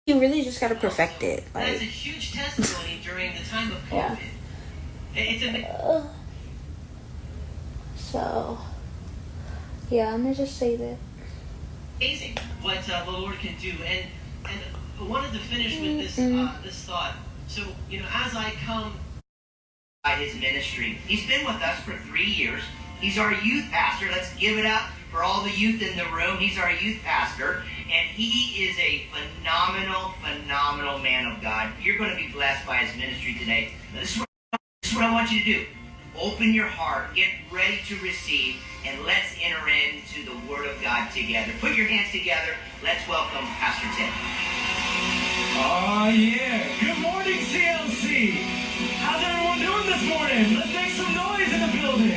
You really just gotta perfect it. Like, that's a huge testimony during the time of COVID. So, yeah, I'm gonna just say that. Amazing what the Lord can do, and I wanted to finish with this this thought. So, you know, as I come by his ministry, he's been with us for 3 years. He's our youth pastor. Let's give it up for all the youth in the room. He's our youth pastor, and he is a phenomenal man of God. You're going to be blessed by his ministry today. Now, this is what I want you to do. Open your heart, get ready to receive, and let's enter into the Word of God together. Put your hands together. Let's welcome Pastor Tim. Oh, yeah. Good morning, CLC. How's everyone doing this morning? Let's make some noise in the building.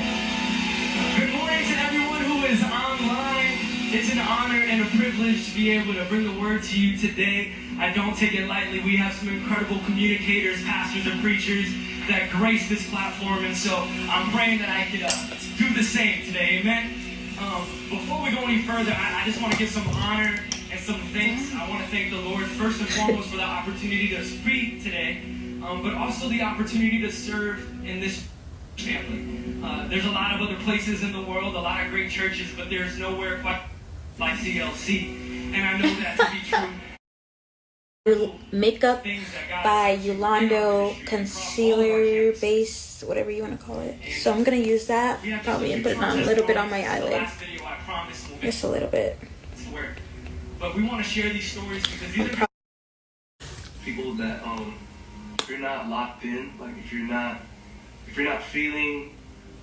Good morning to everyone who is online. It's an honor and a privilege to be able to bring the Word to you today. I don't take it lightly. We have some incredible communicators, pastors, and preachers that grace this platform, and so I'm praying that I could do the same today, amen? Before we go any further, I just want to give some honor and some thanks. I want to thank the Lord first and foremost for the opportunity to speak today, but also the opportunity to serve in this family. There's a lot of other places in the world, a lot of great churches, but there's nowhere quite like CLC, and I know that to be true. Makeup by Yolando concealer base, whatever you want to call it. So I'm gonna use that probably and put it on a little bit on my eyelid, just a little bit. But we want to share these stories because these are people that if you're not locked in, like if you're not feeling,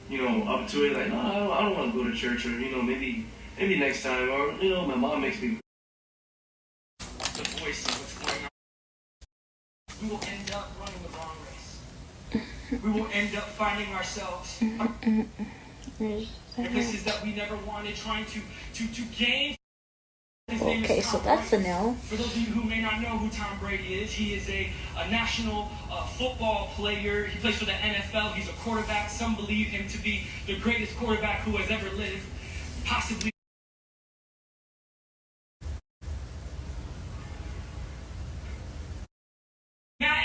you know, up to it, like no, I don't want to go to church, or you know, maybe next time, or you know, my mom makes me. The voice of what's going on. We will end up running the wrong race. We will end up finding ourselves in places that we never wanted, trying to gain. Okay, so that's a no. For those of you who may not know who Tom Brady is, he is a national football player. He plays for the NFL. He's a quarterback. Some believe him to be the greatest quarterback who has ever lived, possibly.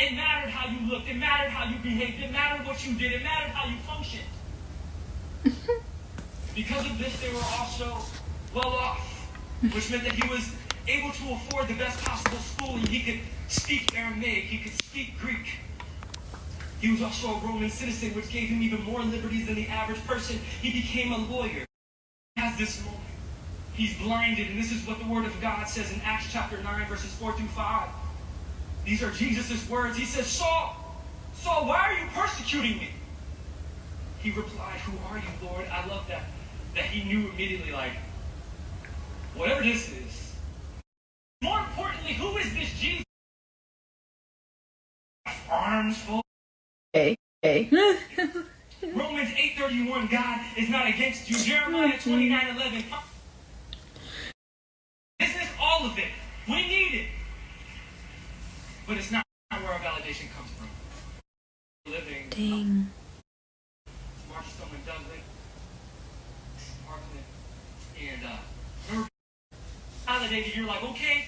It mattered how you looked. It mattered how you behaved. It mattered what you did. It mattered how you functioned. Because of this, they were also well off, which meant that he was able to afford the best possible schooling. He could speak Aramaic. He could speak Greek. He was also a Roman citizen, which gave him even more liberties than the average person. He became a lawyer. He has this moment. He's blinded, and this is what the Word of God says in Acts chapter 9, verses 4 through 5. These are Jesus' words. He says, Saul, why are you persecuting me? He replied, who are you, Lord? I love that he knew immediately, like, whatever this is. More importantly, who is this Jesus? Arms full. Hey. Romans 8:31, God is not against you. Jeremiah 29:11. This is all of it. We need it. But it's not where our validation comes from. Living. Dang. Marshall and Dudley. Parkland. And remember, validated, you're like, okay.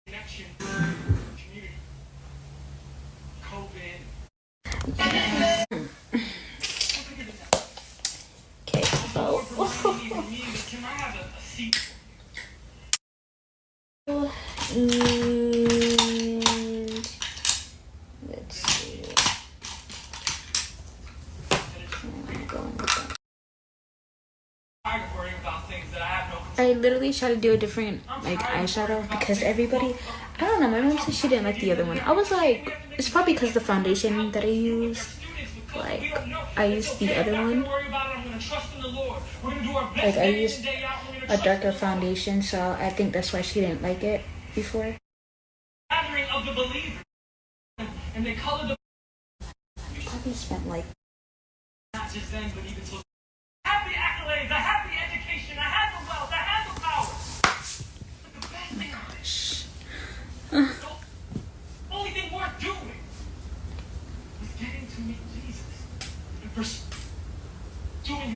Connection. Community. COVID. Okay, so. Can I have a seat? Let's see. I literally try to do a different like eyeshadow because everybody, I don't know, my mom said she didn't like the other one. I was like, it's probably because the foundation that I used, like I used the other one, like I used a darker foundation, so I think that's why she didn't like it before. Probably spent like happy accolades, I had the education, I had the wealth, I had the power. oh my gosh. The only thing worth doing was getting to meet Jesus and pursuing.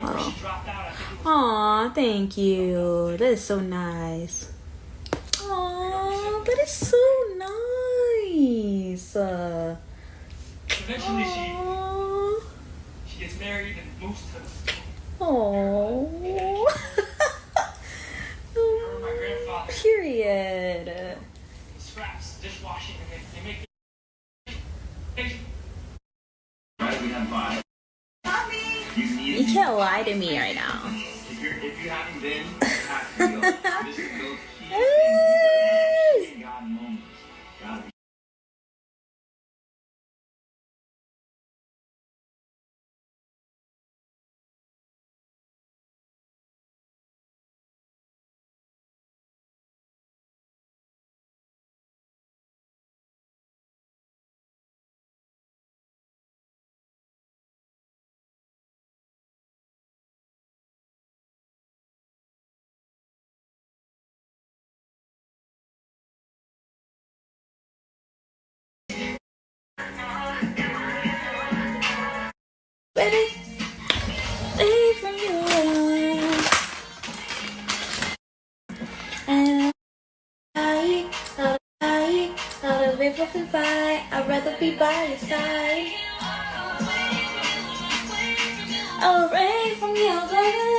She dropped out, I think Aw, thank you. That is so nice. Aw, that is so nice. Eventually, Aw. she gets married and moves to Oh. her and my grandfather. Period. Scraps, dishwashing, and they make Right, we have 5. You can't lie to me right now. If you haven't been, you have to go. This is those key things, these are God moments. Gotta be. Baby, away from you. And I'd be perfect by. I'd rather be by your side. Away from you, baby.